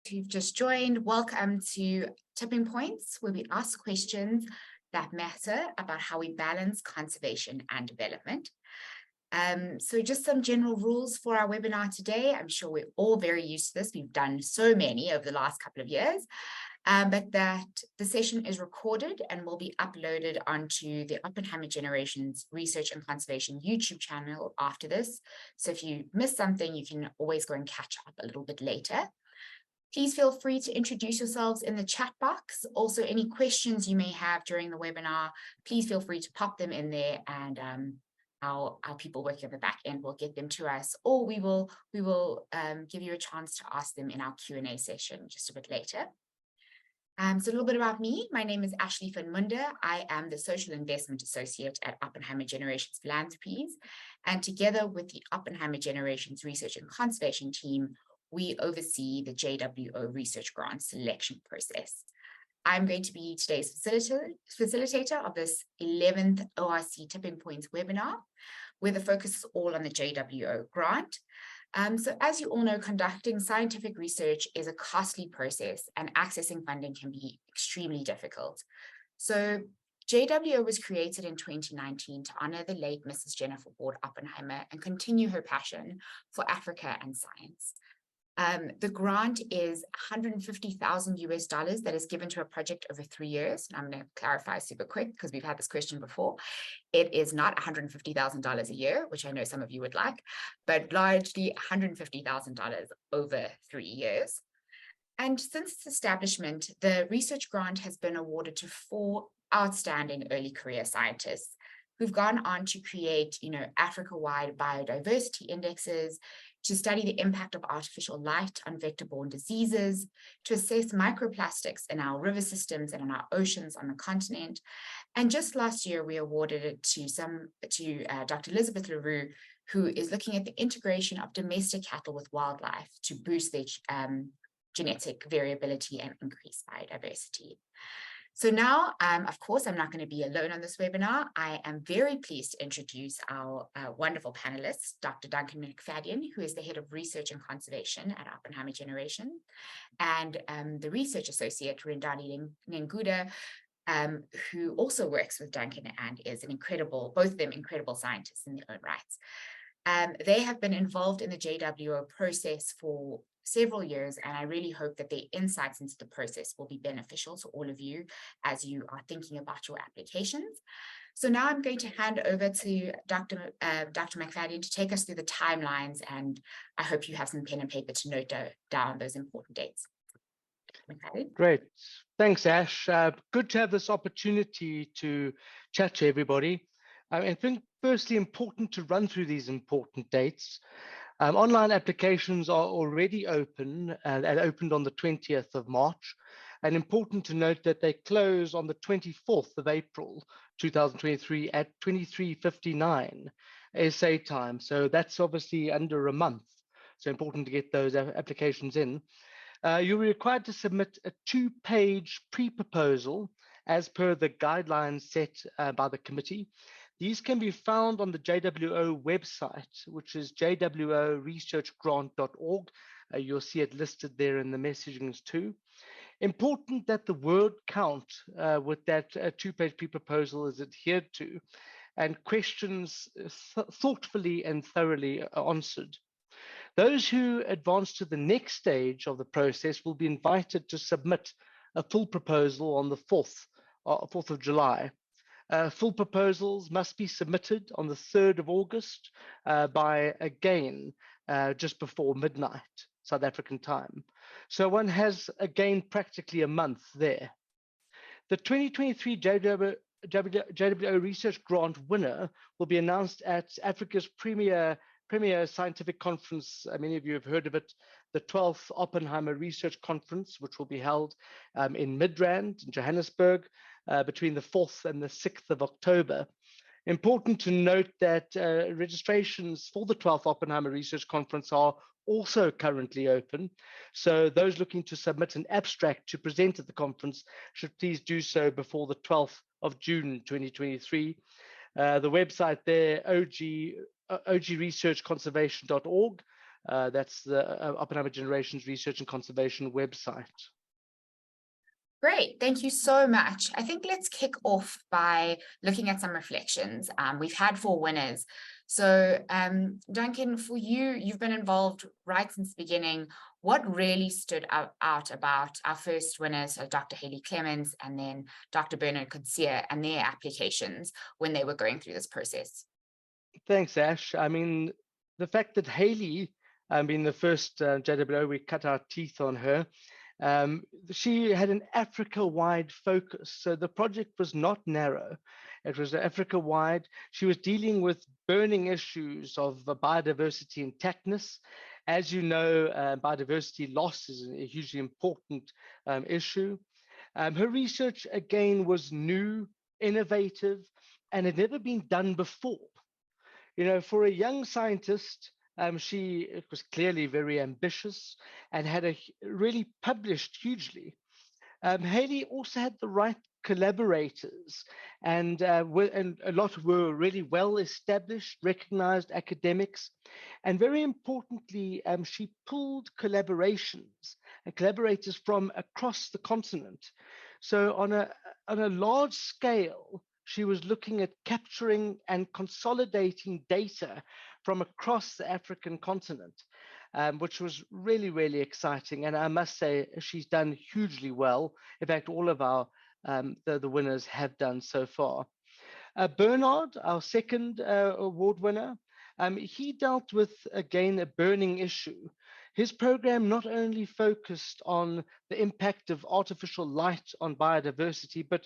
who've just joined, welcome to Tipping Points, where we ask questions that matter about how we balance conservation and development. So just some general rules for our webinar today. I'm sure we're all very used to this. We've done so many over the last couple of years, but that the session is recorded and will be uploaded onto the Oppenheimer Generations Research and Conservation YouTube channel after this. So if you miss something, you can always go and catch up a little bit later. Please feel free to introduce yourselves in the chat box. Also, any questions you may have during the webinar, please feel free to pop them in there, and our people working at the back end will get them to us, or we will give you a chance to ask them in our Q&A session just a bit later. So a little bit about me. My name is Ashleigh Fynn-Munda. I am the Social Investment Associate at Oppenheimer Generations Philanthropies. And together with the Oppenheimer Generations Research and Conservation team, we oversee the JWO Research Grant selection process. I'm going to be today's facilitator of this 11th ORC Tipping Points webinar, where the focus is all on the JWO grant. So as you all know, conducting scientific research is a costly process, and accessing funding can be extremely difficult. So JWO was created in 2019 to honor the late Mrs. Jennifer Ward Oppenheimer and continue her passion for Africa and science. The grant is $150,000 that is given to a project over 3 years. And I'm going to clarify super quick because we've had this question before. It is not $150,000 a year, which I know some of you would like, but largely $150,000 over 3 years. And since its establishment, the research grant has been awarded to 4 outstanding early career scientists who've gone on to create, Africa-wide biodiversity indexes, to study the impact of artificial light on vector-borne diseases, to assess microplastics in our river systems and in our oceans on the continent. And just last year, we awarded it to Dr. Elizabeth LaRue, who is looking at the integration of domestic cattle with wildlife to boost their genetic variability and increase biodiversity. So now, of course, I'm not going to be alone on this webinar. I am very pleased to introduce our wonderful panelists, Dr. Duncan McFadden, who is the Head of Research and Conservation at Oppenheimer Generation, and the Research Associate, Rindani Nenguda, who also works with Duncan and is both of them incredible scientists in their own rights. They have been involved in the JWO process for several years, and I really hope that their insights into the process will be beneficial to all of you as you are thinking about your applications. So now I'm going to hand over to Dr. McFadden to take us through the timelines, and I hope you have some pen and paper to note down those important dates. McFadden. Great. Thanks, Ash. Good to have this opportunity to chat to everybody. I think firstly important to run through these important dates. Online applications are already open and opened on the 20th of March. And important to note that they close on the 24th of April, 2023 at 23:59 SA time. So that's obviously under a month. So important to get those applications in. You're required to submit a 2-page pre-proposal as per the guidelines set by the committee. These can be found on the JWO website, which is jworesearchgrant.org. You'll see it listed there in the messagings too. Important that the word count with that 2-page pre-proposal is adhered to, and questions thoughtfully and thoroughly answered. Those who advance to the next stage of the process will be invited to submit a full proposal on the 4th of July. Full proposals must be submitted on the 3rd of August by, again, just before midnight, South African time. So one has, again, practically a month there. The 2023 JWO Research Grant winner will be announced at Africa's premier scientific conference. Many of you have heard of it, the 12th Oppenheimer Research Conference, which will be held in Midrand in Johannesburg between the 4th and the 6th of October. Important to note that registrations for the 12th Oppenheimer Research Conference are also currently open. So those looking to submit an abstract to present at the conference should please do so before the 12th of June 2023. The website there, ogresearchconservation.org. That's the Oppenheimer Generations Research and Conservation website. Great, thank you so much. I think let's kick off by looking at some reflections. We've had 4 winners. So Duncan, for you, you've been involved right since the beginning. What really stood out about our first winners, so Dr. Haley Clemens and then Dr. Bernard Coetzee, and their applications when they were going through this process? Thanks, Ash. I mean, the fact that Haley, being the first JWO, we cut our teeth on her. She had an Africa-wide focus. So the project was not narrow. It was Africa-wide. She was dealing with burning issues of biodiversity intactness. As you know, biodiversity loss is a hugely important issue. Her research, again, was new, innovative, and had never been done before. You know, for a young scientist, she was clearly very ambitious and had really published hugely. Haley also had the right collaborators, and a lot were really well established, recognized academics. And very importantly, she pulled collaborations and collaborators from across the continent. So on a large scale, she was looking at capturing and consolidating data from across the African continent, which was really, really exciting. And I must say, she's done hugely well. In fact, all of our the winners have done so far. Bernard, our second award winner, he dealt with, again, a burning issue. His program not only focused on the impact of artificial light on biodiversity, but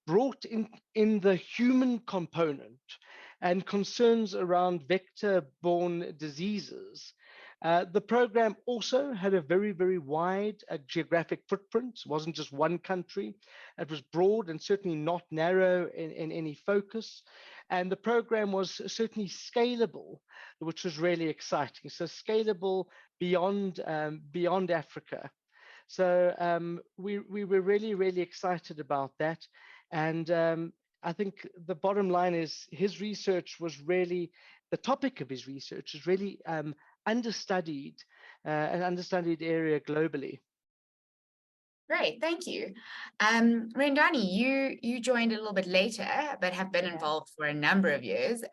brought in the human component and concerns around vector-borne diseases. The program also had a very, very wide geographic footprint. It wasn't just one country. It was broad and certainly not narrow in any focus. And the program was certainly scalable, which was really exciting. So scalable beyond Africa. So we were really, really excited about that. And I think the bottom line is his research was really, the topic of his research is really understudied, an understudied area globally. Great, thank you. Rendani, you joined a little bit later, but have been involved for a number of years.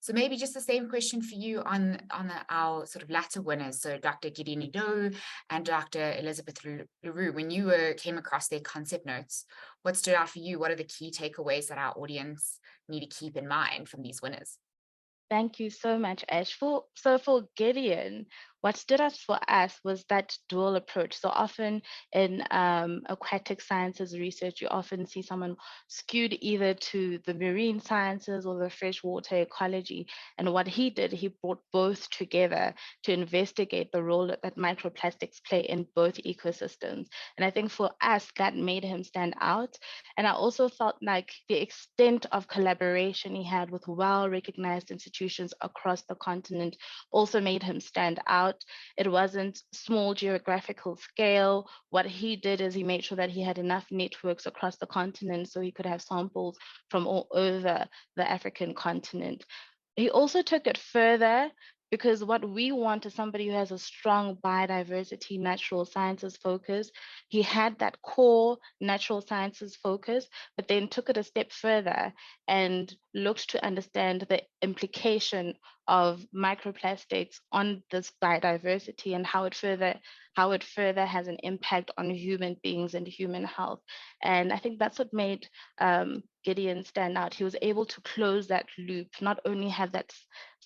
So maybe just the same question for you on our sort of latter winners. So Dr. Gideon Ido and Dr. Elizabeth Leroux, when you came across their concept notes, what stood out for you? What are the key takeaways that our audience need to keep in mind from these winners? Thank you so much, Ash. For Gideon, what stood out for us was that dual approach. So often in aquatic sciences research, you often see someone skewed either to the marine sciences or the freshwater ecology. And what he did, he brought both together to investigate the role that microplastics play in both ecosystems. And I think for us, that made him stand out. And I also felt like the extent of collaboration he had with well-recognized institutions across the continent also made him stand out. It wasn't small geographical scale. What he did is he made sure that he had enough networks across the continent so he could have samples from all over the African continent. He also took it further, because what we want is somebody who has a strong biodiversity, natural sciences focus. He had that core natural sciences focus, but then took it a step further and looked to understand the implication of microplastics on this biodiversity and how it further has an impact on human beings and human health. And I think that's what made Gideon stand out. He was able to close that loop, not only have that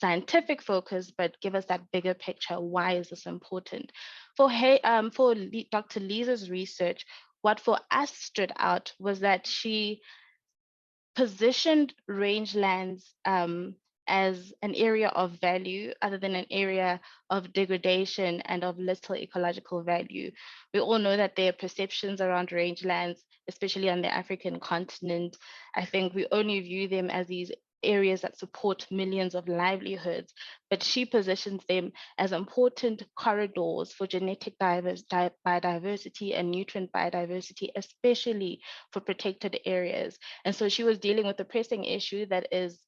scientific focus, but give us that bigger picture. Why is this important? For Dr. Lisa's research, what for us stood out was that she positioned rangelands as an area of value other than an area of degradation and of little ecological value. We all know that there are perceptions around rangelands, especially on the African continent. I think we only view them as these areas that support millions of livelihoods, but she positions them as important corridors for genetic biodiversity and nutrient biodiversity, especially for protected areas. And so she was dealing with a pressing issue that is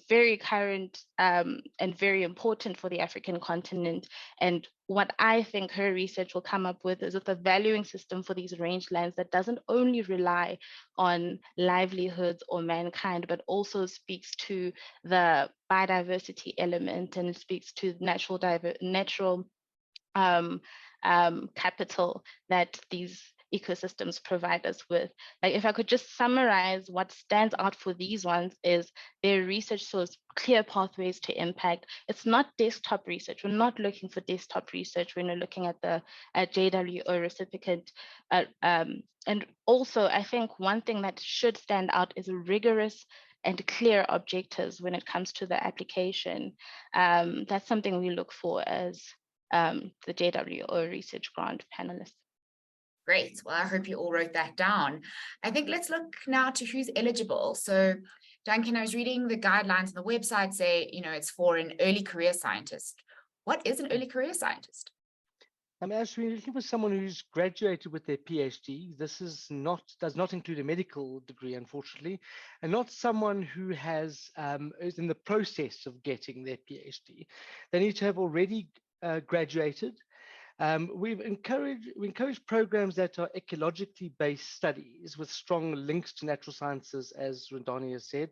very current and very important for the African continent. And what I think her research will come up with is a valuing system for these rangelands that doesn't only rely on livelihoods or mankind, but also speaks to the biodiversity element and speaks to natural capital that these ecosystems provide us with. Like, if I could just summarize what stands out for these ones is their research shows clear pathways to impact. It's not desktop research. We're not looking for desktop research when we're looking at the JWO recipient. And also, I think one thing that should stand out is rigorous and clear objectives when it comes to the application. That's something we look for as the JWO Research Grant panelists. Great. Well, I hope you all wrote that down. I think let's look now to who's eligible. So, Duncan, I was reading the guidelines on the website say, it's for an early career scientist. What is an early career scientist? Ashleigh, we're looking for someone who's graduated with their PhD. This does not include a medical degree, unfortunately, and not someone who is in the process of getting their PhD. They need to have already graduated. We encourage programs that are ecologically based studies with strong links to natural sciences, as Randani has said.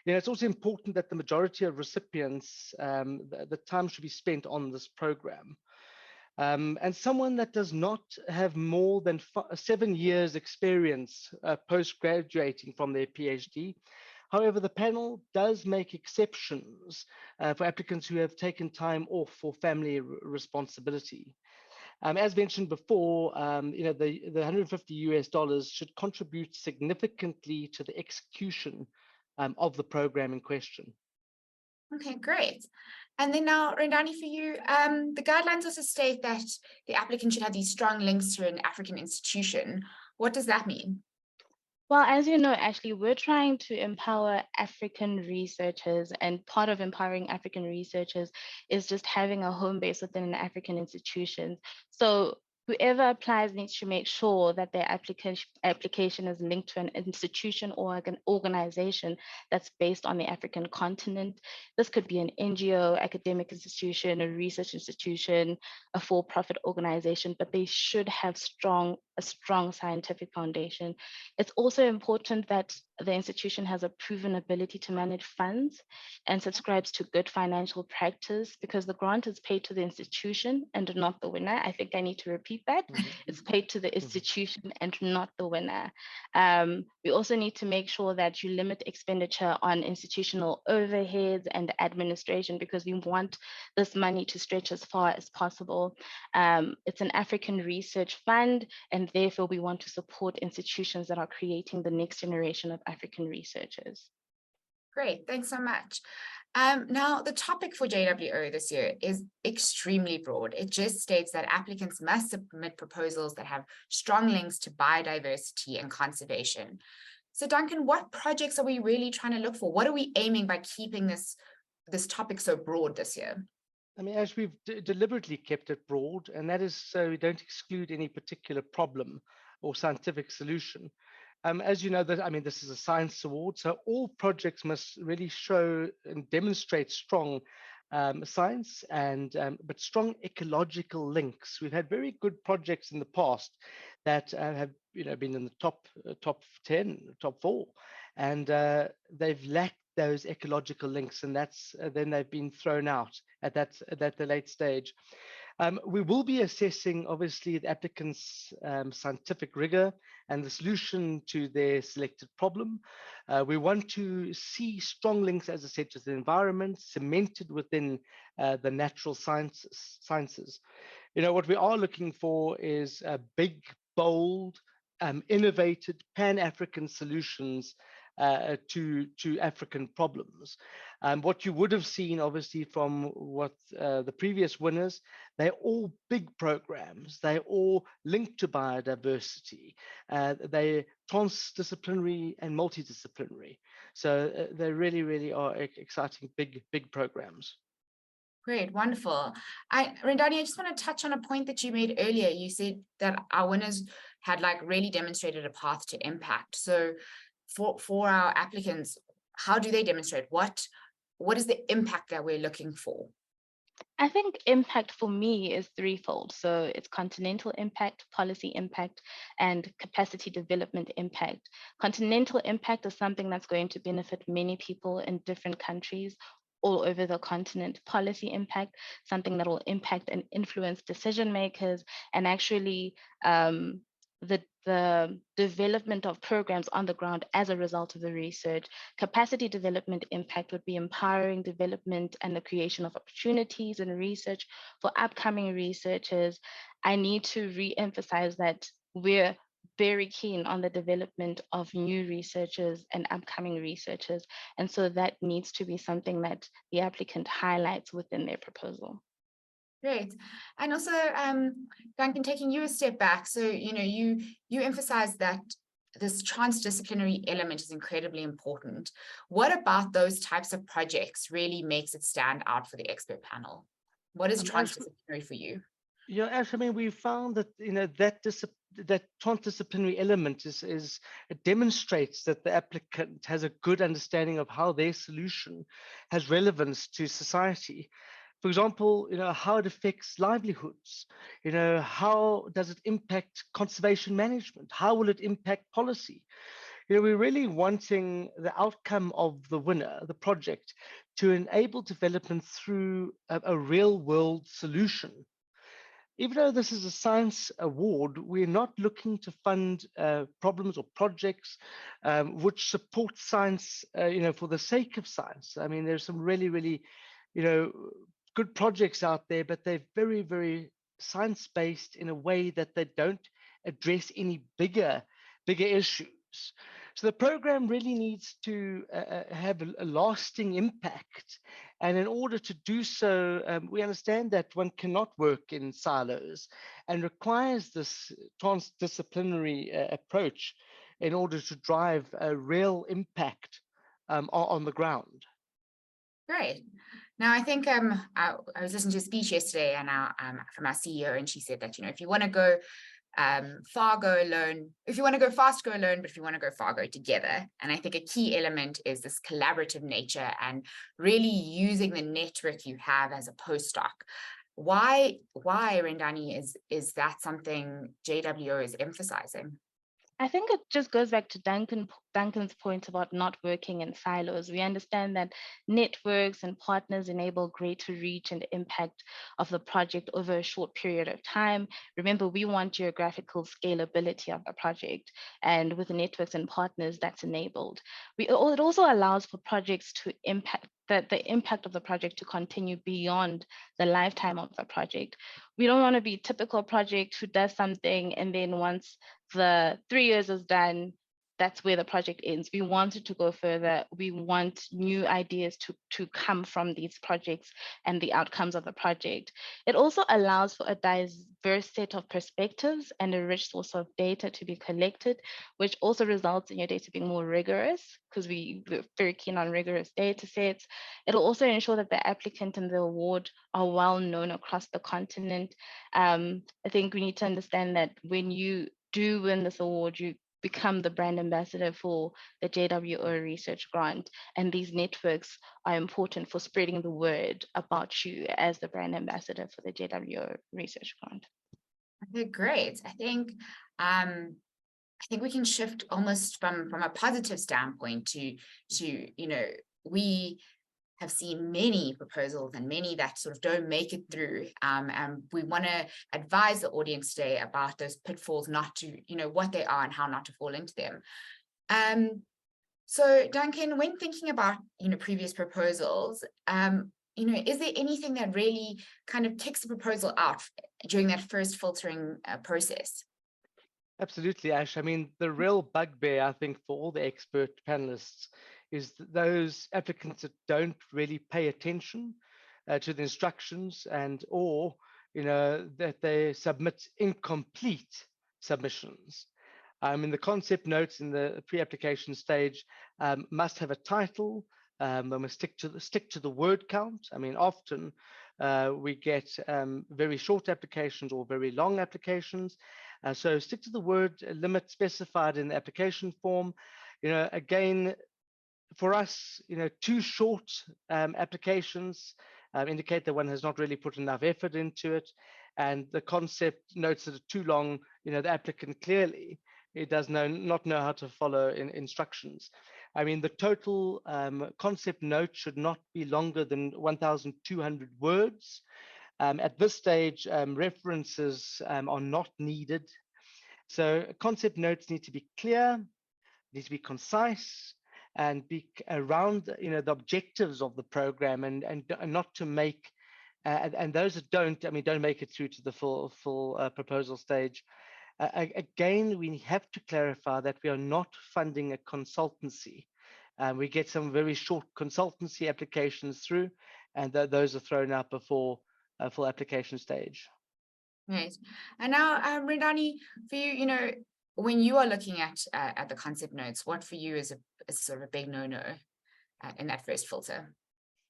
It's also important that the majority of recipients, the time should be spent on this program. And someone that does not have more than 7 years experience post-graduating from their PhD. However, the panel does make exceptions for applicants who have taken time off for family responsibility. As mentioned before, the $150 should contribute significantly to the execution of the program in question. Okay, great. And then now, Randani, for you, the guidelines also state that the applicant should have these strong links to an African institution. What does that mean? Well, as you know, Ashleigh, we're trying to empower African researchers, and part of empowering African researchers is just having a home base within an African institution. So whoever applies needs to make sure that their application is linked to an institution or an organization that's based on the African continent. This could be an NGO, academic institution, a research institution, a for-profit organization, but they should have a strong scientific foundation. It's also important that the institution has a proven ability to manage funds and subscribes to good financial practice, because the grant is paid to the institution and not the winner. I think I need to repeat that. It's paid to the institution and not the winner. We also need to make sure that you limit expenditure on institutional overheads and administration, because we want this money to stretch as far as possible. It's an African research fund, and therefore we want to support institutions that are creating the next generation of African researchers. Great, thanks so much. Now, the topic for JWO this year is extremely broad. It just states that applicants must submit proposals that have strong links to biodiversity and conservation. So, Duncan, what projects are we really trying to look for? What are we aiming by keeping this topic so broad this year? As we've deliberately kept it broad, and that is so we don't exclude any particular problem or scientific solution. As you know, this is a science award, so all projects must really show and demonstrate strong science but strong ecological links. We've had very good projects in the past that have been in the top 10, top 4, and they've lacked those ecological links, and then they've been thrown out at the late stage. We will be assessing, obviously, the applicants' scientific rigor and the science to their selected problem. We want to see strong links, as I said, to the environment, cemented within the natural sciences. What we are looking for is big, bold, innovative, pan-African solutions to African problems. What you would have seen, obviously, from what the previous winners, they're all big programs. They're all linked to biodiversity. They're transdisciplinary and multidisciplinary. So they really, really are exciting, big programs. Great, wonderful. Randani, I just want to touch on a point that you made earlier. You said that our winners had really demonstrated a path to impact. So for our applicants, how do they demonstrate? What is the impact that we're looking for? I think impact for me is threefold. So it's continental impact, policy impact, and capacity development impact. Continental impact is something that's going to benefit many people in different countries all over the continent. Policy impact, something that will impact and influence decision makers, and actually the development of programs on the ground as a result of the research. Capacity development impact would be empowering development and the creation of opportunities in research for upcoming researchers. I need to re-emphasize that we're very keen on the development of new researchers and upcoming researchers. And so that needs to be something that the applicant highlights within their proposal. Great. And also, Duncan, taking you a step back, so you emphasize that this transdisciplinary element is incredibly important. What about those types of projects really makes it stand out for the expert panel? What is transdisciplinary for you? Yeah, actually, I mean, we found that that transdisciplinary element it demonstrates that the applicant has a good understanding of how their solution has relevance to society. For example, how it affects livelihoods. How does it impact conservation management? How will it impact policy? We're really wanting the outcome of the winner, the project, to enable development through a real world solution. Even though this is a science award, we're not looking to fund problems or projects which support science, for the sake of science. I mean, there's some really, really, good projects out there, but they're very, very science-based in a way that they don't address any bigger issues. So the program really needs to have a lasting impact. And in order to do so, we understand that one cannot work in silos and requires this transdisciplinary approach in order to drive a real impact on the ground. Great. Now, I think I was listening to a speech yesterday and from our CEO, and she said that, if you want to go far, go alone. If you want to go fast, go alone, but if you want to go far, go together. And I think a key element is this collaborative nature and really using the network you have as a postdoc. Why, Rendani, is that something JWO is emphasizing? I think it just goes back to Duncan's point about not working in silos. We understand that networks and partners enable greater reach and impact of the project over a short period of time. Remember, we want geographical scalability of the project, and with networks and partners, that's enabled. It also allows for projects to impact the impact of the project to continue beyond the lifetime of the project. We don't want to be a typical project who does something and then once the 3 years is done, that's where the project ends. We want it to go further. We want new ideas to come from these projects and the outcomes of the project. It also allows for a diverse set of perspectives and a rich source of data to be collected, which also results in your data being more rigorous because we're very keen on rigorous data sets. It'll also ensure that the applicant and the award are well known across the continent. I think we need to understand that when you do win this award, you become the brand ambassador for the JWO Research Grant. And these networks are important for spreading the word about you as the brand ambassador for the JWO Research Grant. Okay, great. I think we can shift almost from a positive standpoint to we have seen many proposals and many that sort of don't make it through. And we want to advise the audience today about those pitfalls, not to, what they are and how not to fall into them. So Duncan, when thinking about, previous proposals, is there anything that really kind of kicks the proposal out during that first filtering process? Absolutely, Ash. I mean, the real bugbear, I think, for all the expert panelists is those applicants that don't really pay attention to the instructions or that they submit incomplete submissions. The concept notes in the pre-application stage must have a title. They must stick to the word count. I mean, often we get very short applications or very long applications. So stick to the word limit specified in the application form. Again, For us, too short applications indicate that one has not really put enough effort into it, and the concept notes that are too long, the applicant clearly it does not know how to follow instructions. I mean, the total concept note should not be longer than 1,200 words. At this stage, references are not needed. So concept notes need to be clear, need to be concise, and be around the objectives of the program, and not to make and those that don't make it through to the full proposal stage. Again, we have to clarify that we are not funding a consultancy. We get some very short consultancy applications through, and those are thrown out before full application stage. Right. And now, Rendani, for you, when you are looking at the concept notes, what for you is sort of a big no-no in that first filter?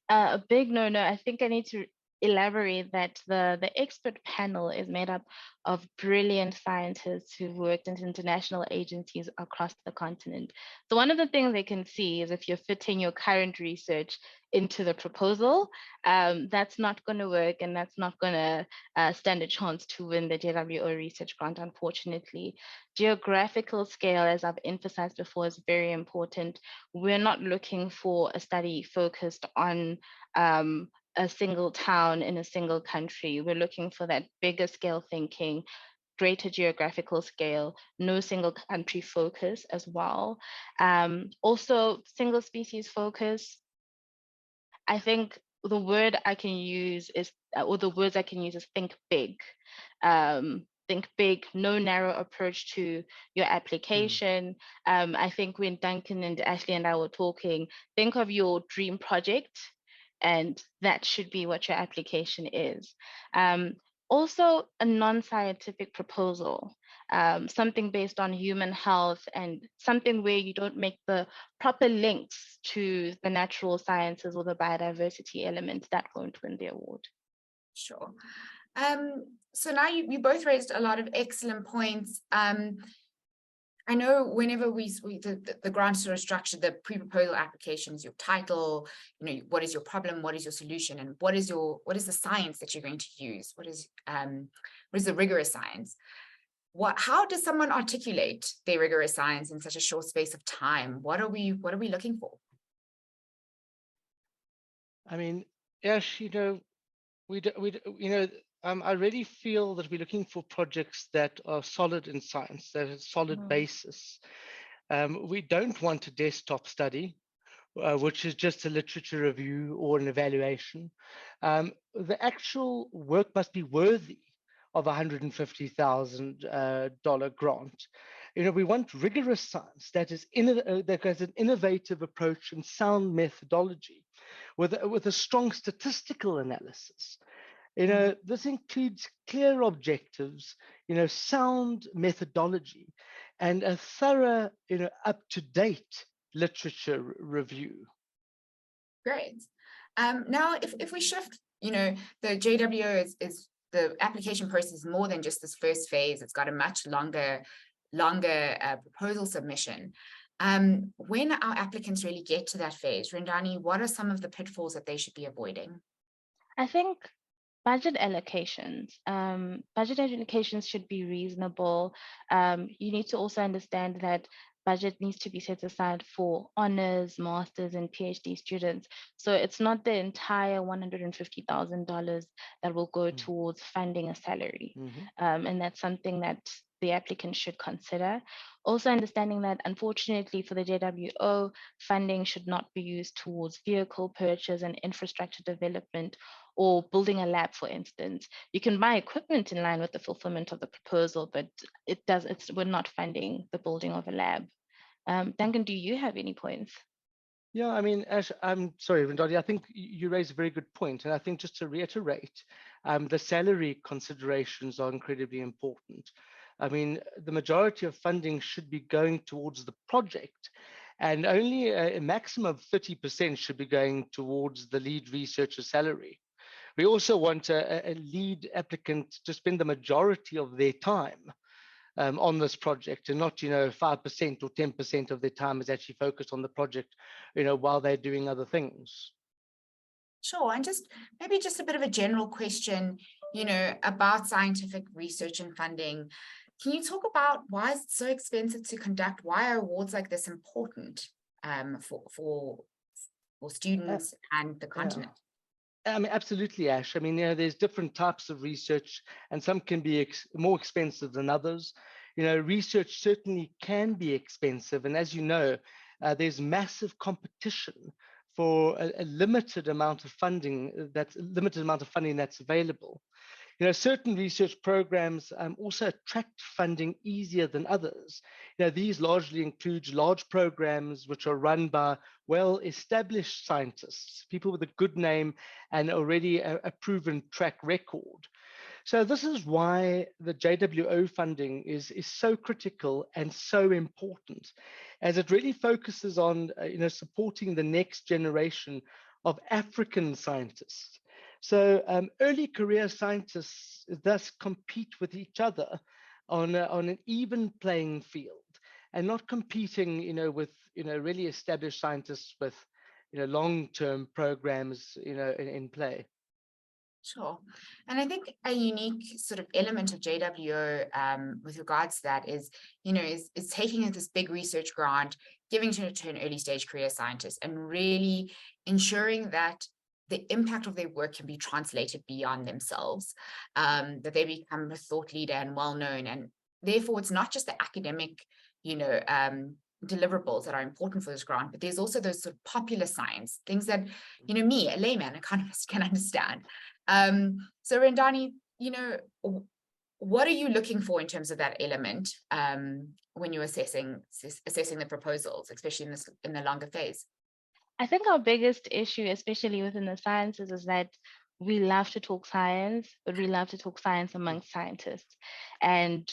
A big no-no. I think I need to elaborate that the expert panel is made up of brilliant scientists who've worked in international agencies across the continent. So one of the things they can see is if you're fitting your current research into the proposal, that's not going to work, and that's not going to stand a chance to win the JWO research grant, unfortunately. Geographical scale, as I've emphasized before, is very important. We're not looking for a study focused on a single town in a single country. We're looking for that bigger scale thinking, greater geographical scale, no single country focus as well. Also, single species focus. I think the word I can use is, or the words I can use is think big. Think big, no narrow approach to your application. I think when Duncan and Ashleigh and I were talking, think of your dream project, and that should be what your application is. Also, a non-scientific proposal, something based on human health, and something where you don't make the proper links to the natural sciences or the biodiversity element. That won't win the award. Sure. So now you both raised a lot of excellent points. I know whenever the grant sort of structure, the pre-proposal applications, your title, what is your problem, what is your solution, and what is the science that you're going to use? What is the rigorous science? How does someone articulate their rigorous science in such a short space of time? What are we looking for? I mean, Ash, I really feel that we're looking for projects that are solid in science, that have solid basis. We don't want a desktop study, which is just a literature review or an evaluation. The actual work must be worthy of a $150,000 grant. We want rigorous science that has an innovative approach and sound methodology with a strong statistical analysis. This includes clear objectives, sound methodology, and a thorough, up-to-date literature review. Great. Now, if we shift, the JWO is the application process is more than just this first phase. It's got a much longer proposal submission. When our applicants really get to that phase, Rendani, what are some of the pitfalls that they should be avoiding? I think budget allocations. Budget allocations should be reasonable. You need to also understand that budget needs to be set aside for honors, masters, and PhD students. So it's not the entire $150,000 that will go towards funding a salary. And that's something that the applicant should consider. Also understanding that, unfortunately, for the JWO, funding should not be used towards vehicle purchase and infrastructure development or building a lab, for instance. You can buy equipment in line with the fulfillment of the proposal, but we're not funding the building of a lab. Duncan, do you have any points? Yeah, I mean, Ash, I'm sorry, Rendani, I think you raised a very good point. And I think just to reiterate, the salary considerations are incredibly important. I mean, the majority of funding should be going towards the project, and only a maximum of 30% should be going towards the lead researcher salary. We also want a lead applicant to spend the majority of their time on this project, and not 5% or 10% of their time is actually focused on the project, while they're doing other things. Sure, and maybe just a bit of a general question, about scientific research and funding. Can you talk about why is it so expensive to conduct? Why are awards like this important for students and the continent? I mean, absolutely, Ash. I mean, there's different types of research, and some can be more expensive than others. Research certainly can be expensive, and as you know, there's massive competition for a limited amount of funding that's available. Certain research programs also attract funding easier than others. These largely include large programs which are run by well-established scientists, people with a good name and already a proven track record. So this is why the JWO funding is so critical and so important, as it really focuses on supporting the next generation of African scientists. So early career scientists thus compete with each other on an even playing field, and not competing, with really established scientists with long-term programs in play. Sure. And I think a unique sort of element of JWO with regards to that is taking this big research grant, giving it to an early stage career scientist, and really ensuring that the impact of their work can be translated beyond themselves, that they become a thought leader and well-known. And therefore, it's not just the academic, deliverables that are important for this grant, but there's also those sort of popular science, things that, me, a layman economist, can understand. So Rendani, what are you looking for in terms of that element when you're assessing the proposals, especially in the longer phase? I think our biggest issue, especially within the sciences, is that we love to talk science, but we love to talk science amongst scientists. And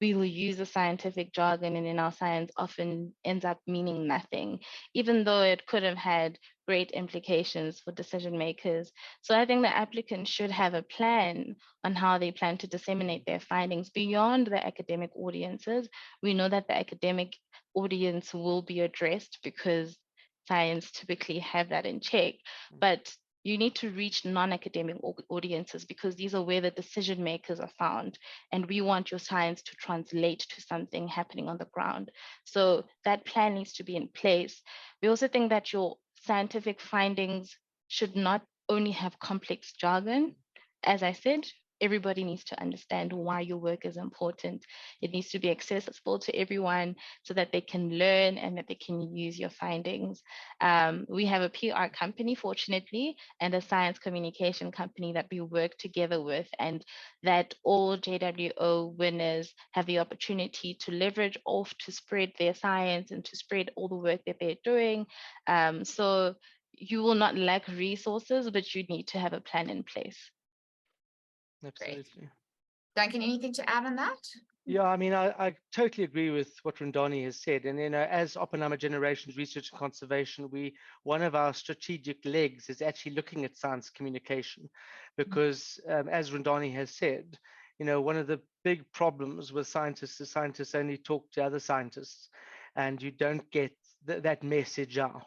we will use the scientific jargon, and in our science often ends up meaning nothing, even though it could have had great implications for decision makers. So I think the applicants should have a plan on how they plan to disseminate their findings beyond the academic audiences. We know that the academic audience will be addressed because science typically have that in check, but you need to reach non-academic audiences, because these are where the decision makers are found, and we want your science to translate to something happening on the ground. So that plan needs to be in place. We also think that your scientific findings should not only have complex jargon. As I said, everybody needs to understand why your work is important. It needs to be accessible to everyone so that they can learn and that they can use your findings. We have a PR company, fortunately, and a science communication company that we work together with, and that all JWO winners have the opportunity to leverage off to spread their science and to spread all the work that they're doing. So you will not lack resources, but you need to have a plan in place. Absolutely. Great. Duncan, anything to add on that? Yeah, I mean, I totally agree with what Rendani has said. And, as Oppenheimer Generations Research and Conservation, one of our strategic legs is actually looking at science communication, because as Rendani has said, one of the big problems with scientists is scientists only talk to other scientists, and you don't get that message out.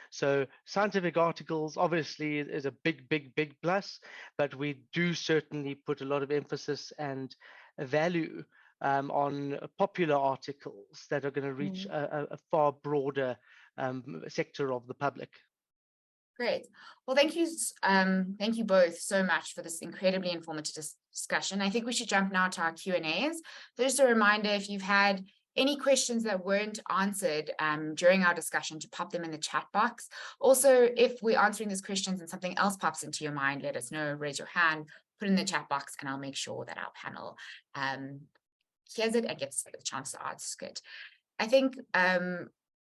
So scientific articles obviously is a big plus, but we do certainly put a lot of emphasis and value on popular articles that are going to reach a far broader sector of the public. Great. Well, thank you both so much for this incredibly informative discussion. I think we should jump now to our Q&As. Just a reminder, if you've had any questions that weren't answered during our discussion, to pop them in the chat box. Also, if we're answering these questions and something else pops into your mind, let us know, raise your hand, put it in the chat box, and I'll make sure that our panel hears it and gets a chance to ask it. I think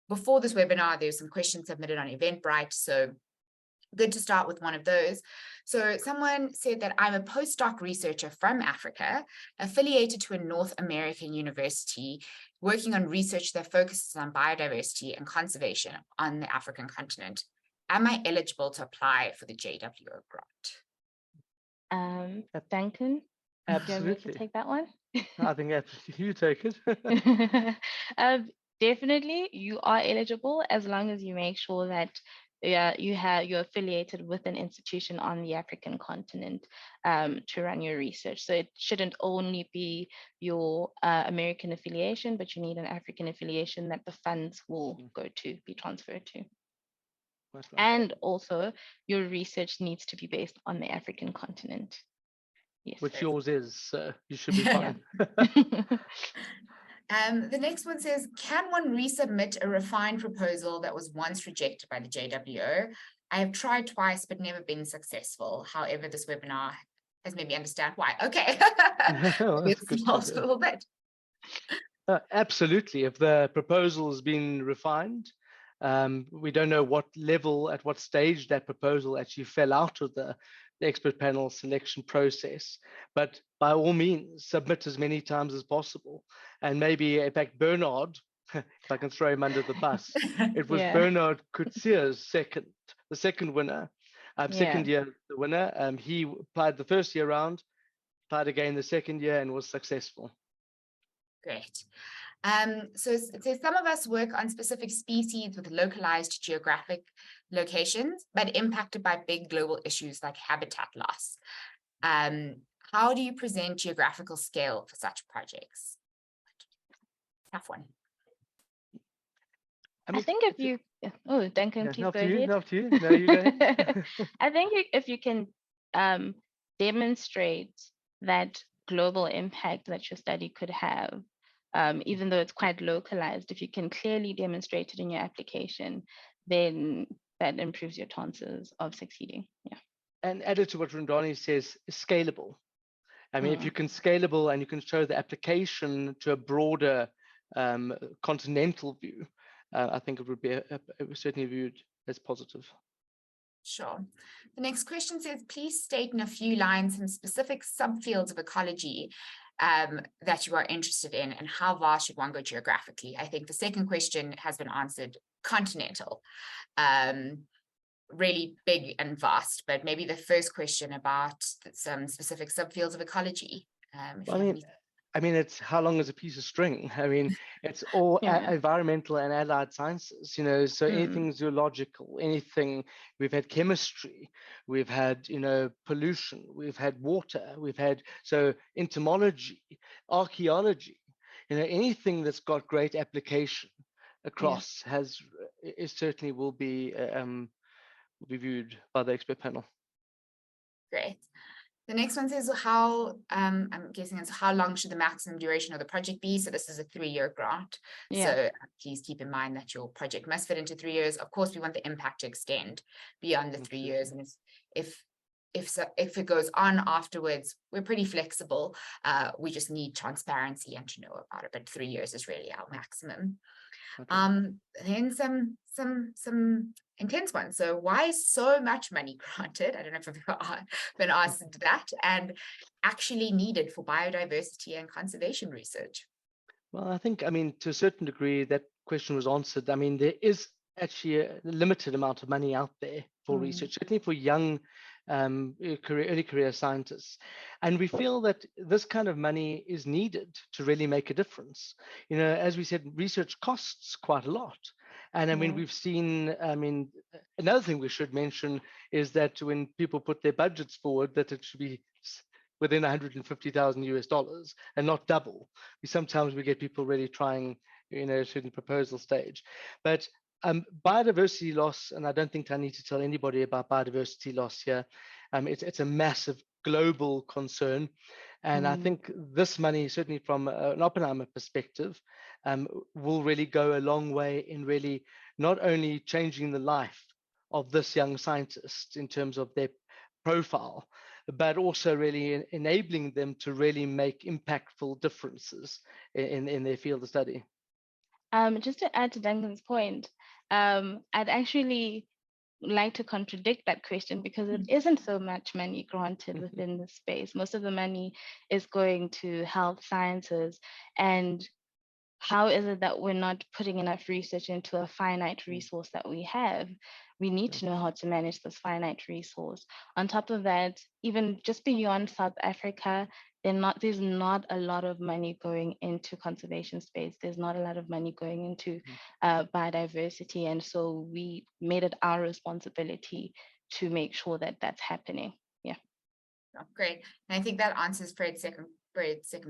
before this webinar, there's some questions submitted on Eventbrite, so good to start with one of those. So someone said that I'm a postdoc researcher from Africa, affiliated to a North American university, working on research that focuses on biodiversity and conservation on the African continent. Am I eligible to apply for the JWO grant? Duncan? Do you want me to Absolutely. take that one? I think absolutely you take it. Definitely, you are eligible as long as you make sure that you're affiliated with an institution on the African continent to run your research. So it shouldn't only be your American affiliation, but you need an African affiliation that the funds will go to, be transferred to. That's right. And also, your research needs to be based on the African continent. Yes. Which yours is, so you should be fine. The next one says, can one resubmit a refined proposal that was once rejected by the JWO? I have tried twice, but never been successful. However, this webinar has made me understand why. Okay. Well, that's good to A hear. little bit. Absolutely. If the proposal has been refined, we don't know what level, at what stage that proposal actually fell out of the expert panel selection process. But by all means, submit as many times as possible. And maybe, in fact, Bernard, if I can throw him under the bus, it was Bernard Kutsier's the second winner, second year the winner. He applied the first year round, applied again the second year, and was successful. Great. So it says some of us work on specific species with localized geographic locations, but impacted by big global issues like habitat loss. How do you present geographical scale for such projects? Tough one. I think if you, Duncan, please go ahead. After you. No, you go ahead. I think if you can demonstrate that global impact that your study could have, even though it's quite localized, if you can clearly demonstrate it in your application, then that improves your chances of succeeding. Yeah. And added to what Rondani says, is scalable. I mean, if you can scalable and you can show the application to a broader continental view, I think it would be certainly viewed as positive. Sure. The next question says, please state in a few lines some specific subfields of ecology that you are interested in, and how vast should one go geographically? I think the second question has been answered, continental, really big and vast, but maybe the first question about some specific subfields of ecology. I mean, it's how long is a piece of string? I mean, it's all environmental and allied sciences, you know, so anything zoological, anything. We've had chemistry, we've had, you know, pollution, we've had water, we've had, so entomology, archaeology, you know, anything that's got great application across it certainly will be viewed by the expert panel. Great. The next one says how, I'm guessing it's how long should the maximum duration of the project be? So this is a 3-year grant. So please keep in mind that your project must fit into 3 years. Of course, we want the impact to extend beyond the 3 years. And if it goes on afterwards, we're pretty flexible. We just need transparency and to know about it. But 3 years is really our maximum. Then some intense ones. So why is so much money granted? I don't know if I've been asked that, and actually needed for biodiversity and conservation research. Well, I think, I mean, to a certain degree, that question was answered. I mean, there is actually a limited amount of money out there for research, certainly for young early career scientists. And we feel that this kind of money is needed to really make a difference. You know, as we said, research costs quite a lot. And I mean, we've seen, I mean, another thing we should mention is that when people put their budgets forward, that it should be within $150,000 and not double. Sometimes we get people really trying, you know, a certain proposal stage. But biodiversity loss, and I don't think I need to tell anybody about biodiversity loss here. It's a massive global concern. And I think this money, certainly from an Oppenheimer perspective, will really go a long way in really not only changing the life of this young scientist in terms of their profile, but also really enabling them to really make impactful differences in their field of study. Just to add to Duncan's point, I'd actually like to contradict that question, because it isn't so much money granted within the space. Most of the money is going to health sciences. And how is it that we're not putting enough research into a finite resource that we have? We need to know how to manage this finite resource. On top of that, even just beyond South Africa, there's not a lot of money going into conservation space. There's not a lot of money going into biodiversity. And so we made it our responsibility to make sure that that's happening. Yeah. Oh, great. And I think that answers Fred's second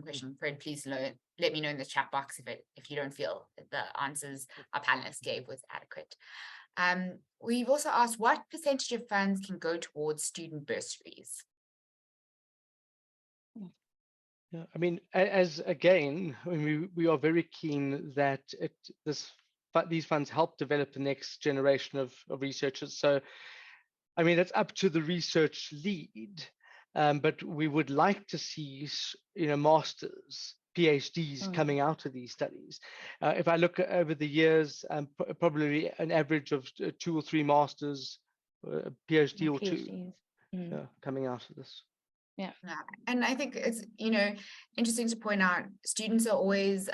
question. Fred, please let me know in the chat box if you don't feel that the answers our panelists gave was adequate. We've also asked what percentage of funds can go towards student bursaries? Yeah, I mean, we are very keen that these funds help develop the next generation of researchers. So, I mean, it's up to the research lead, but we would like to see, masters, PhDs coming out of these studies. If I look over the years, probably an average of 2 or 3 masters, PhD or PhDs. 2 coming out of this. Yeah. And I think it's, interesting to point out, students are always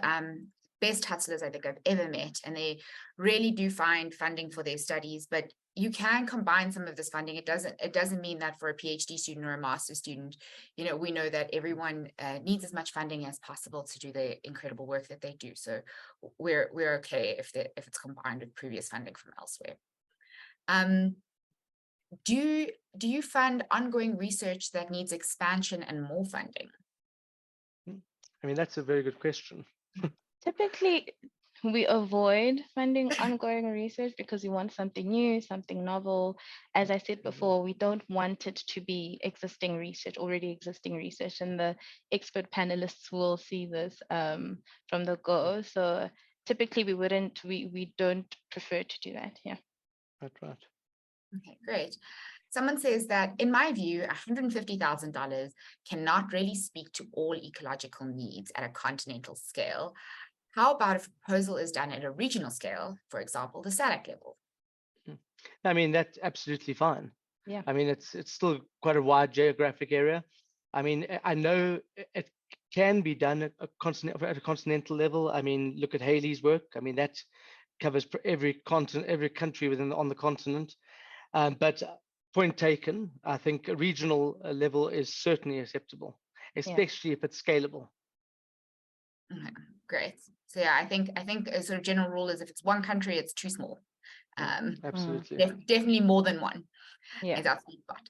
best hustlers I think I've ever met, and they really do find funding for their studies, but you can combine some of this funding. It doesn't mean that for a PhD student or a master's student, we know that everyone needs as much funding as possible to do the incredible work that they do. So we're okay if it's combined with previous funding from elsewhere. Do you fund ongoing research that needs expansion and more funding? I mean, that's a very good question. Typically, we avoid funding ongoing research because we want something new, something novel. As I said before, we don't want it to be already existing research, and the expert panelists will see this from the go. So typically, we don't prefer to do that. Yeah. That's right. Okay, great. Someone says that, in my view, $150,000 cannot really speak to all ecological needs at a continental scale. How about if a proposal is done at a regional scale, for example, the SADC level? I mean, that's absolutely fine. Yeah. I mean, it's still quite a wide geographic area. I mean, I know it can be done at a continental level. I mean, look at Haley's work. I mean, that covers every country on the continent. But point taken, I think a regional level is certainly acceptable, especially if it's scalable. Okay, great. So yeah, I think a sort of general rule is if it's one country, it's too small. Absolutely. Definitely more than one. Yeah. Is our sweet spot.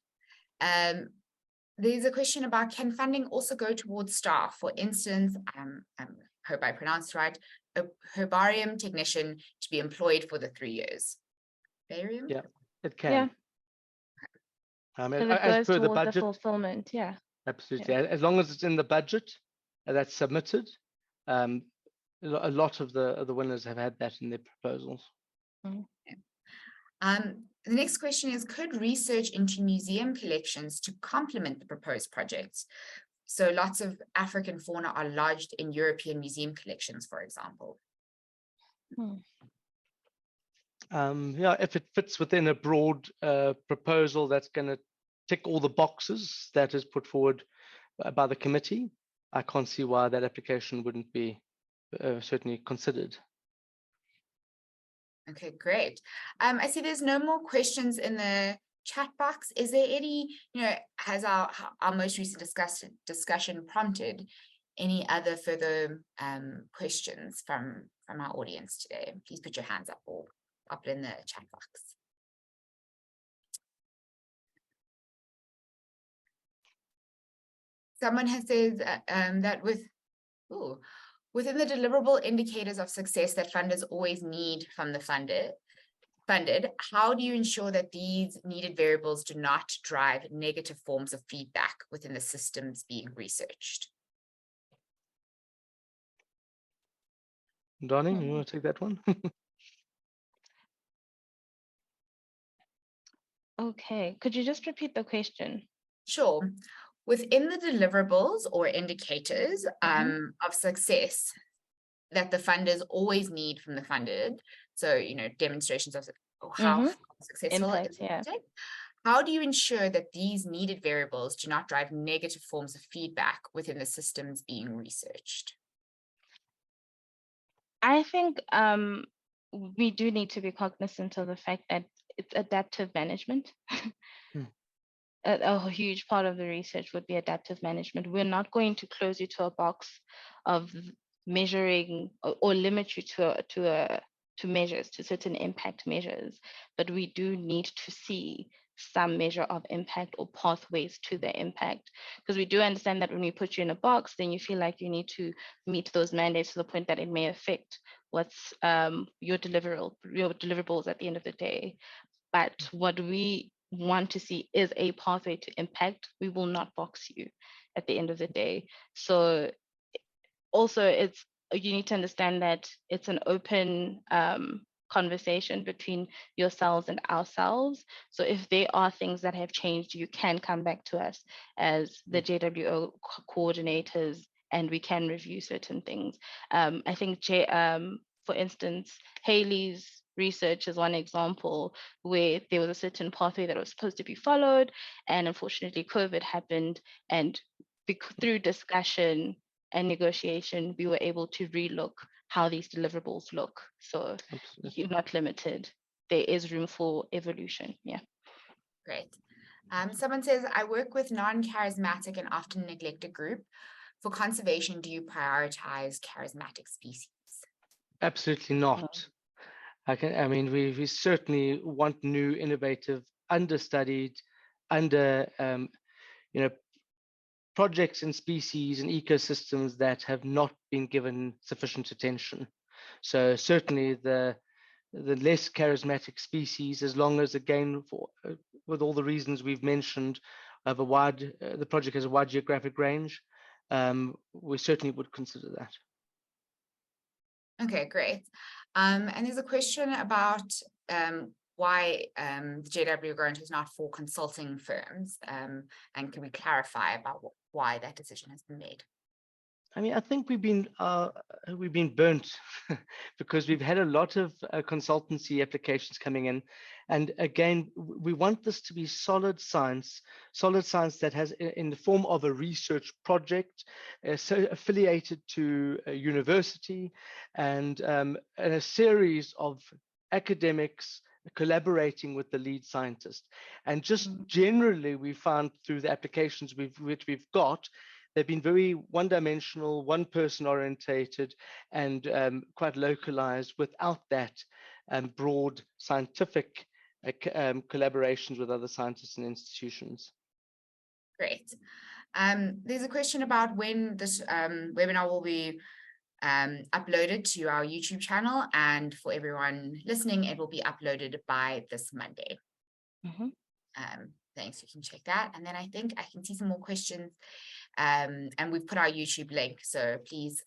There's a question about, can funding also go towards staff? For instance, I hope I pronounced right, a herbarium technician to be employed for the 3 years. Herbarium? Yeah, it can. Yeah. As per the budget, the fulfillment. Yeah. Absolutely. Yeah. As long as it's in the budget that's submitted, a lot of the winners have had that in their proposals. The next question is, could research into museum collections to complement the proposed projects? So lots of African fauna are lodged in European museum collections, for example. Yeah, if it fits within a broad proposal that's going to tick all the boxes that is put forward by the committee, I can't see why that application wouldn't be certainly considered. Okay, great. I see there's no more questions in the chat box. Is there any, has our most recent discussion prompted any other further questions from our audience today? Please put your hands up or pop it in the chat box. Someone has said that within the deliverable indicators of success that funders always need from the funded, how do you ensure that these needed variables do not drive negative forms of feedback within the systems being researched? Donnie, you want to take that one? Okay, could you just repeat the question? Sure. Within the deliverables or indicators of success that the funders always need from the funded, so demonstrations of how successful it is. Yeah. How do you ensure that these needed variables do not drive negative forms of feedback within the systems being researched? I think we do need to be cognizant of the fact that it's adaptive management. a huge part of the research would be adaptive management. We're not going to close you to a box of measuring or limit you to measures, to certain impact measures, but we do need to see some measure of impact or pathways to the impact, because we do understand that when we put you in a box, then you feel like you need to meet those mandates to the point that it may affect what's your deliverables at the end of the day. But what we want to see is a pathway to impact. We will not box you at the end of the day. So also you need to understand that it's an open conversation between yourselves and ourselves. So if there are things that have changed, you can come back to us as the JWO coordinators, and we can review certain things. I think, for instance, Haley's research is one example where there was a certain pathway that was supposed to be followed, and unfortunately COVID happened, and through discussion and negotiation, we were able to relook how these deliverables look. So you're not limited. There is room for evolution. Yeah. Great. Someone says, I work with non-charismatic and often neglected group. For conservation, do you prioritize charismatic species? Absolutely not. We certainly want new, innovative, understudied, projects and species and ecosystems that have not been given sufficient attention. So certainly the less charismatic species, as long as, again, with all the reasons we've mentioned, of the project has a wide geographic range, we certainly would consider that. Okay, great. And there's a question about why the JWO Grant is not for consulting firms, and can we clarify about why that decision has been made? I think we've been burnt because we've had a lot of consultancy applications coming in, and again, we want this to be solid science that has, in the form of a research project, so affiliated to a university, and a series of academics collaborating with the lead scientist. And just generally, we found through the applications which we've got, they've been very one-dimensional, one-person orientated, and quite localized without that broad scientific collaborations with other scientists and institutions. Great. There's a question about when this webinar will be uploaded to our YouTube channel, and for everyone listening, it will be uploaded by this Monday. Thanks, you can check that. And then I think I can see some more questions, and we've put our YouTube link, so please,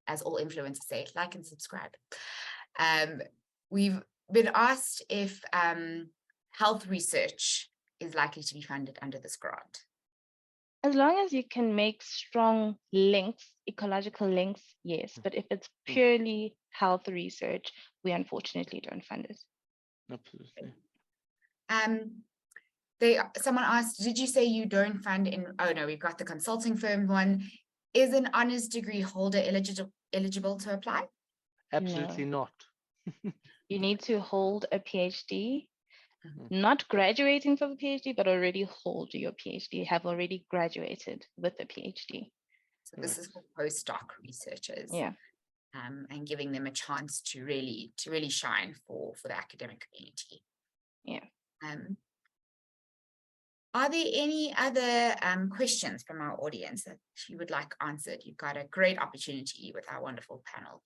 as all influencers say, like and subscribe. We've been asked if health research is likely to be funded under this grant. As long as you can make strong links, ecological links, yes. But if it's purely health research, we unfortunately don't fund it. Absolutely. Someone asked, did you say you don't fund in? Oh no, we've got the consulting firm one. Is an honors degree holder eligible to apply? Absolutely not. You need to hold a PhD. Not graduating from a PhD, but already hold your PhD, have already graduated with a PhD. So this is for postdoc researchers, and giving them a chance to really shine for the academic community. Are there any other questions from our audience that you would like answered? You've got a great opportunity with our wonderful panel.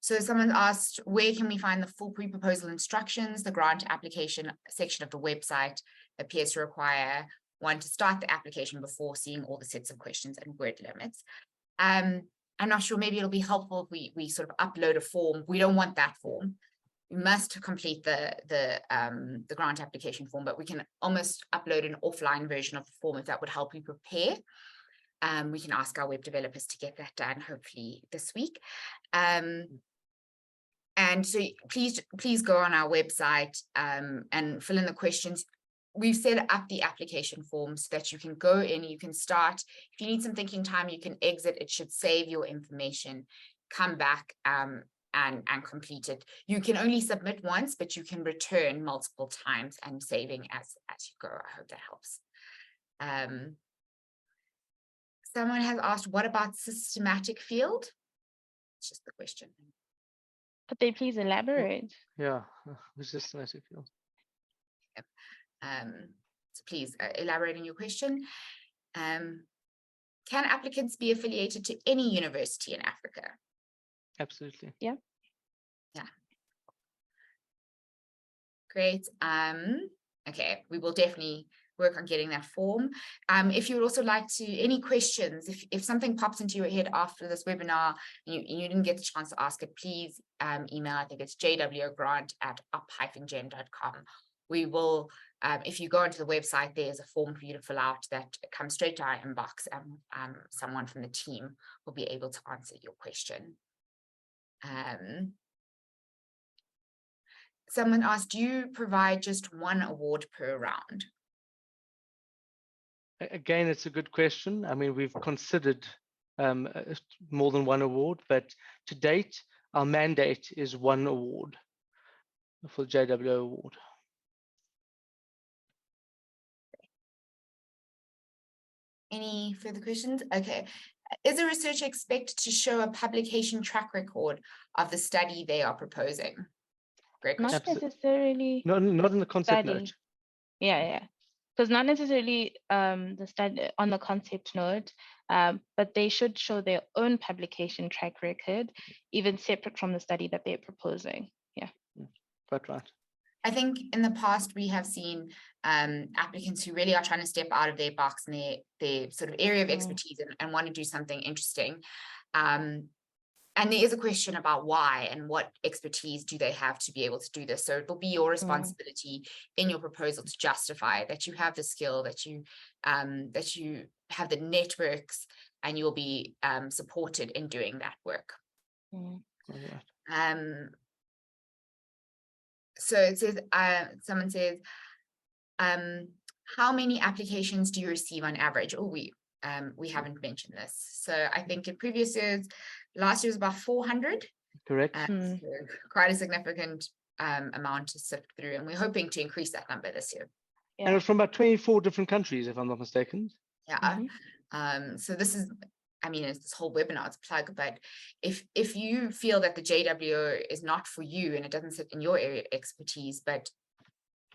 So someone asked, where can we find the full pre-proposal instructions? The grant application section of the website appears to require one to start the application before seeing all the sets of questions and word limits. I'm not sure, maybe it'll be helpful if we sort of upload a form. We don't want that form. You must complete the grant application form, but we can almost upload an offline version of the form if that would help you prepare. We can ask our web developers to get that done, hopefully this week. And so please go on our website and fill in the questions. We've set up the application form so that you can go in, you can start. If you need some thinking time, you can exit. It should save your information, come back, and and complete it. You can only submit once, but you can return multiple times and saving as you go. I hope that helps. Someone has asked, what about systematic field? It's just the question. Could they please elaborate? Yeah, it's systematic field. So please elaborate on your question. Can applicants be affiliated to any university in Africa? Absolutely. Yeah. Yeah. Great. Okay, we will definitely work on getting that form. If you would also like to, any questions, if something pops into your head after this webinar and you didn't get the chance to ask it, please email, I think it's JWO Grant at op-gen.com. We will, if you go onto the website, there's a form for you to fill out that comes straight to our inbox, and someone from the team will be able to answer your question. Someone asked, do you provide just one award per round? Again, it's a good question. I mean, we've considered more than one award, but to date, our mandate is one award for the JWO award. Any further questions? Okay. Is a researcher expected to show a publication track record of the study they are proposing? Great question. Not necessarily. Not in the concept study. note. Yeah. Because not necessarily the study on the concept note, but they should show their own publication track record, even separate from the study that they're proposing. Yeah. Quite right. I think in the past we have seen applicants who really are trying to step out of their box and their sort of area of expertise and want to do something interesting. And there is a question about why and what expertise do they have to be able to do this. So it will be your responsibility in your proposal to justify that you have the skill, that you have the networks, and you'll be supported in doing that work. So it says, someone says, how many applications do you receive on average? Oh, we haven't mentioned this. So I think in previous years, last year was about 400. Correct. So quite a significant amount to sift through, and we're hoping to increase that number this year. Yeah. And it's from about 24 different countries, if I'm not mistaken. Yeah. So this is, I mean, it's this whole webinar, it's a plug, but if you feel that the JWO is not for you and it doesn't sit in your area of expertise, but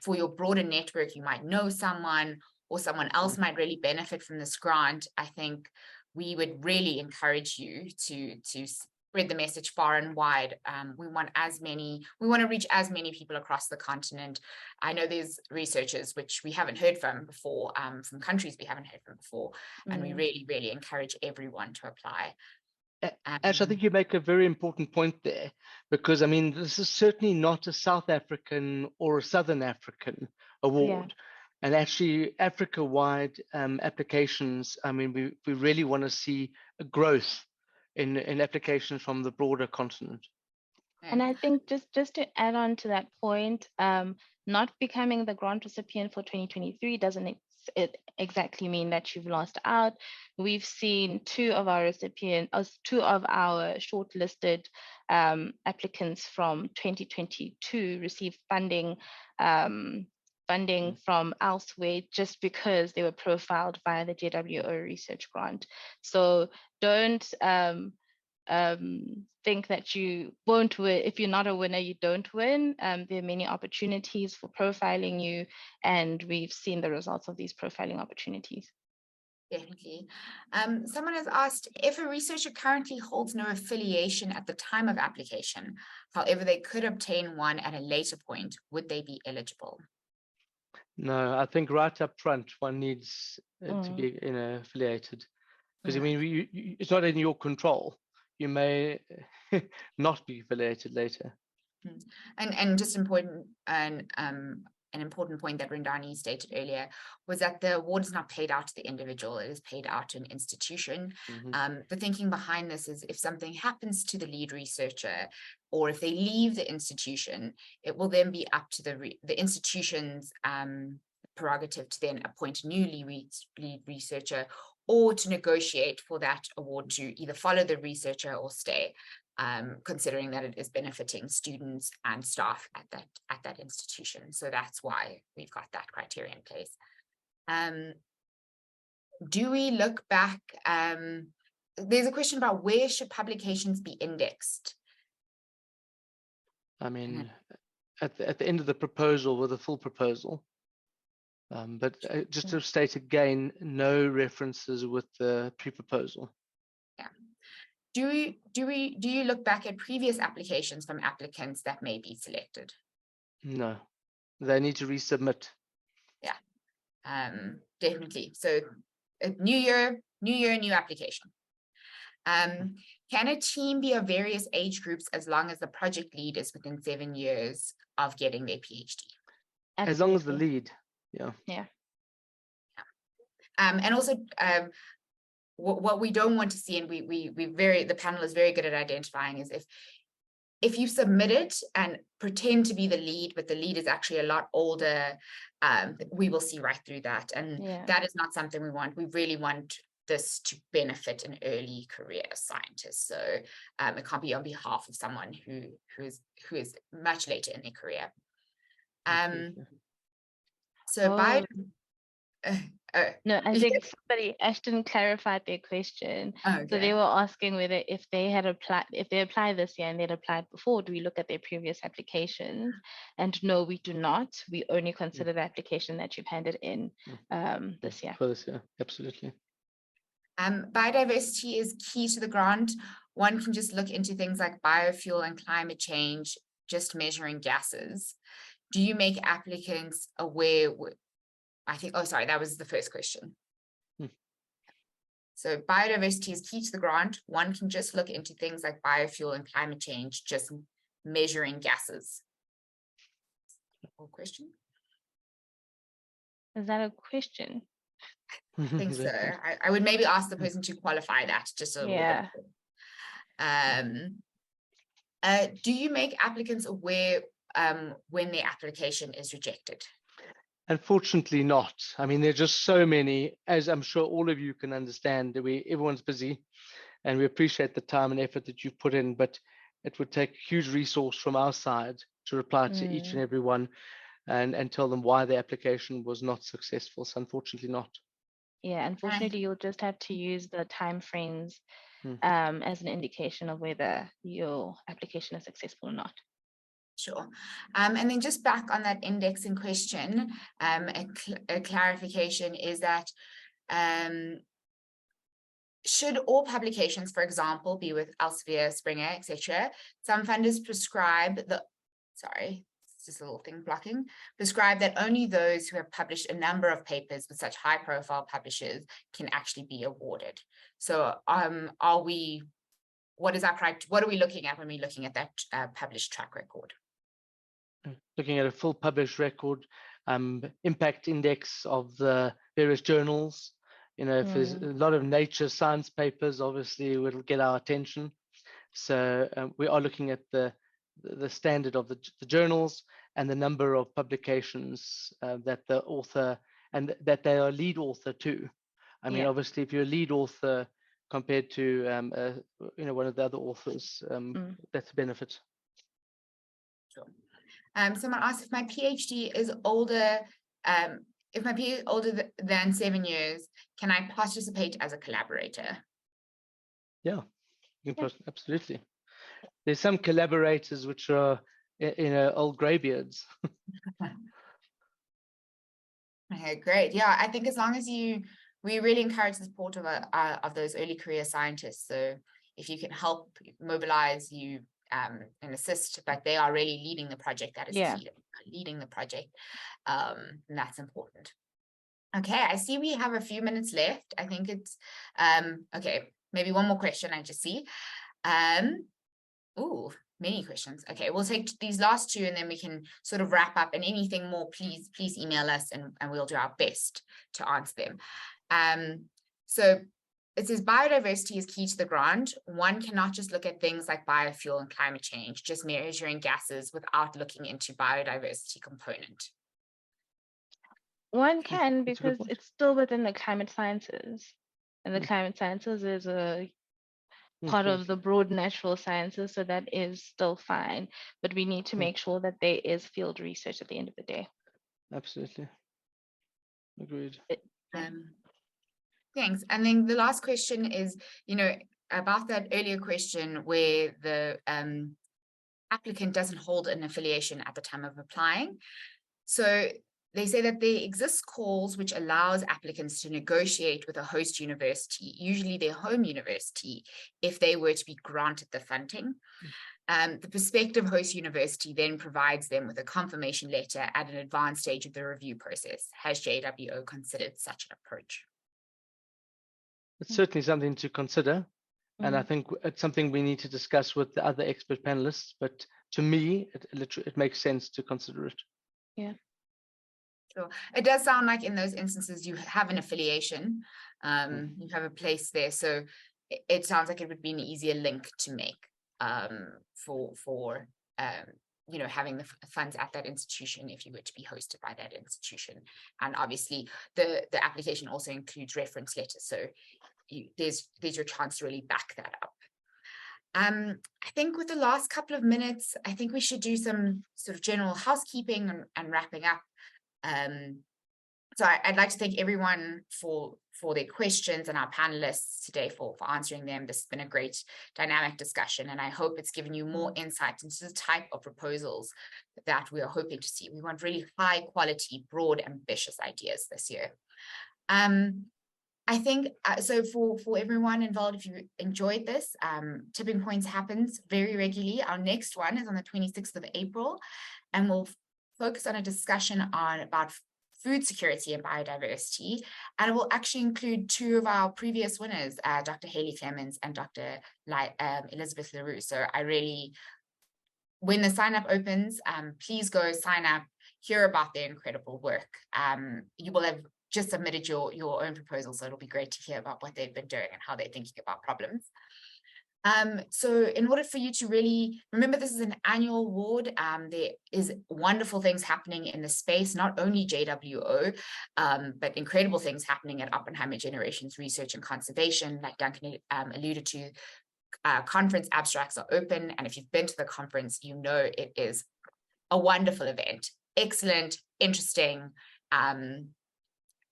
for your broader network, you might know someone or someone else might really benefit from this grant, I think we would really encourage you to spread the message far and wide. We want to reach as many people across the continent. I know there's researchers which we haven't heard from before, from countries we haven't heard from before, and we really, really encourage everyone to apply. Ash, I think you make a very important point there, because I mean, this is certainly not a South African or a Southern African award. And actually, Africa-wide applications, I mean, we really want to see a growth in applications from the broader continent. And I think just to add on to that point, not becoming the grant recipient for 2023 doesn't exactly mean that you've lost out. We've seen two of our shortlisted applicants from 2022 receive funding from elsewhere just because they were profiled via the JWO research grant. So don't think that you won't win. If you're not a winner, you don't win. There are many opportunities for profiling you, and we've seen the results of these profiling opportunities. Definitely. Someone has asked, if a researcher currently holds no affiliation at the time of application, however, they could obtain one at a later point, would they be eligible? No, I think right up front, one needs to be affiliated, because I mean, it's not in your control. You may not be affiliated later. And just important, an important point that Rindani stated earlier was that the award is not paid out to the individual, it is paid out to an institution. The thinking behind this is if something happens to the lead researcher, or if they leave the institution, it will then be up to the institution's prerogative to then appoint a new lead researcher, or to negotiate for that award to either follow the researcher or stay, considering that it is benefiting students and staff at that institution. So that's why we've got that criteria in place. Do we look back? There's a question about where should publications be indexed? I mean, at the end of the proposal with a full proposal. But just to state again, no references with the pre-proposal. Yeah. Do you look back at previous applications from applicants that may be selected? No, they need to resubmit. Yeah, definitely. So new year, new application. Can a team be of various age groups as long as the project lead is within 7 years of getting their PhD? As long as the lead, yeah. And also, what we don't want to see, and the panel is very good at identifying, is if you submit it and pretend to be the lead, but the lead is actually a lot older, we will see right through that, and that is not something we want. We really want this to benefit an early career scientist. So it can't be on behalf of someone who is much later in their career. No, I think Ashton clarified their question. Okay. So they were asking whether if they apply this year and they'd applied before, do we look at their previous applications? And no, we do not. We only consider the application that you've handed in this year. For this year, absolutely. Biodiversity is key to the grant. One can just look into things like biofuel and climate change, just measuring gases. Do you make applicants aware? I think, that was the first question. So biodiversity is key to the grant. One can just look into things like biofuel and climate change, just measuring gases. Question? Is that a question? I think so. I would maybe ask the person to qualify that just a little bit. Do you make applicants aware when their application is rejected? Unfortunately not. I mean, there are just so many, as I'm sure all of you can understand, everyone's busy, and we appreciate the time and effort that you've put in, but it would take huge resource from our side to reply to each and every one and tell them why the application was not successful. So unfortunately not. Yeah, unfortunately, you'll just have to use the time frames as an indication of whether your application is successful or not. Sure. And then just back on that indexing question, a clarification is that should all publications, for example, be with Elsevier, Springer, etc., some funders prescribe just a little thing blocking, prescribe that only those who have published a number of papers with such high profile publishers can actually be awarded. So what are we looking at when we're looking at that published track record? Looking at a full published record, impact index of the various journals. If there's a lot of nature science papers, obviously it'll get our attention. So we are looking at the standard of the journals and the number of publications that the author and that they are lead author to. I mean, obviously, if you're a lead author compared to one of the other authors, that's a benefit. Sure. Someone asked if my PhD is older. If my PhD is older than 7 years, can I participate as a collaborator? Yeah, absolutely. There's some collaborators which are, old greybeards. Okay, great. Yeah, I think as long as we really encourage the support of those early career scientists. So if you can help mobilize and assist, but they are really leading the project. That is leading the project. And that's important. Okay, I see we have a few minutes left. I think it's okay. Maybe one more question. I just see. Many questions. Okay, we'll take these last two and then we can sort of wrap up, and anything more, please email us and we'll do our best to answer them. So it says biodiversity is key to the grant. One cannot just look at things like biofuel and climate change, just measuring gases without looking into biodiversity component. One can, because it's still within the climate sciences. And the climate sciences is a part of the broad natural sciences, so that is still fine. But we need to make sure that there is field research at the end of the day. Absolutely. Agreed. Thanks. And then the last question is, about that earlier question where the applicant doesn't hold an affiliation at the time of applying. So they say that there exist calls which allows applicants to negotiate with a host university, usually their home university, if they were to be granted the funding. The prospective host university then provides them with a confirmation letter at an advanced stage of the review process. Has JWO considered such an approach? It's certainly something to consider. And I think it's something we need to discuss with the other expert panelists. But to me, it makes sense to consider it. Yeah. Sure. It does sound like in those instances you have an affiliation, you have a place there. So it sounds like it would be an easier link to make for having the funds at that institution if you were to be hosted by that institution. And obviously the application also includes reference letters. So there's your chance to really back that up. I think with the last couple of minutes, I think we should do some sort of general housekeeping and wrapping up. So I'd like to thank everyone for their questions and our panelists today for answering them. This has been a great dynamic discussion, and I hope it's given you more insight into the type of proposals that we are hoping to see. We want really high quality, broad, ambitious ideas this year. I think, so for everyone involved, if you enjoyed this, Tipping Points happens very regularly. Our next one is on the 26th of April, and we'll focus on a discussion about food security and biodiversity. And it will actually include two of our previous winners, Dr. Haley Clemens and Dr. Elizabeth LaRue. So when the sign up opens, please go sign up, hear about their incredible work. You will have just submitted your own proposal, so it'll be great to hear about what they've been doing and how they're thinking about problems. So in order for you to really remember, this is an annual award. There is wonderful things happening in the space, not only JWO, but incredible things happening at Oppenheimer Generations Research and Conservation, like Duncan alluded to. Conference abstracts are open, and if you've been to the conference, you know it is a wonderful event, excellent, interesting,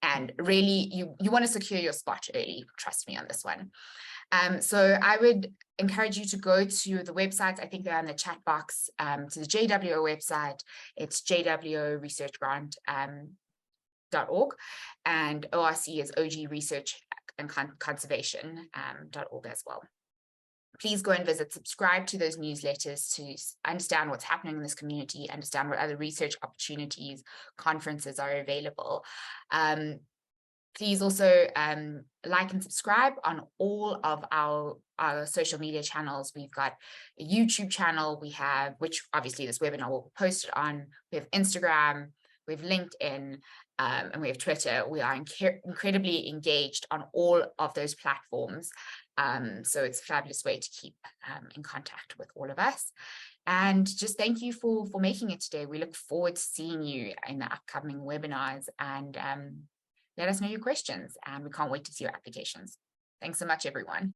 and really you want to secure your spot early, trust me on this one. So I would encourage you to go to the websites. I think they're in the chat box, to the JWO website. It's jworesearchgrant.org, and ORC is OG Research and Conservation.org as well. Please go and subscribe to those newsletters to understand what's happening in this community, understand what other research opportunities, conferences are available. Please also like and subscribe on all of our social media channels. We've got a YouTube channel, which obviously this webinar will be posted on. We have Instagram, we have LinkedIn, and we have Twitter. We are incredibly engaged on all of those platforms. So it's a fabulous way to keep in contact with all of us. And just thank you for making it today. We look forward to seeing you in the upcoming webinars, and let us know your questions, and we can't wait to see your applications. Thanks so much, everyone.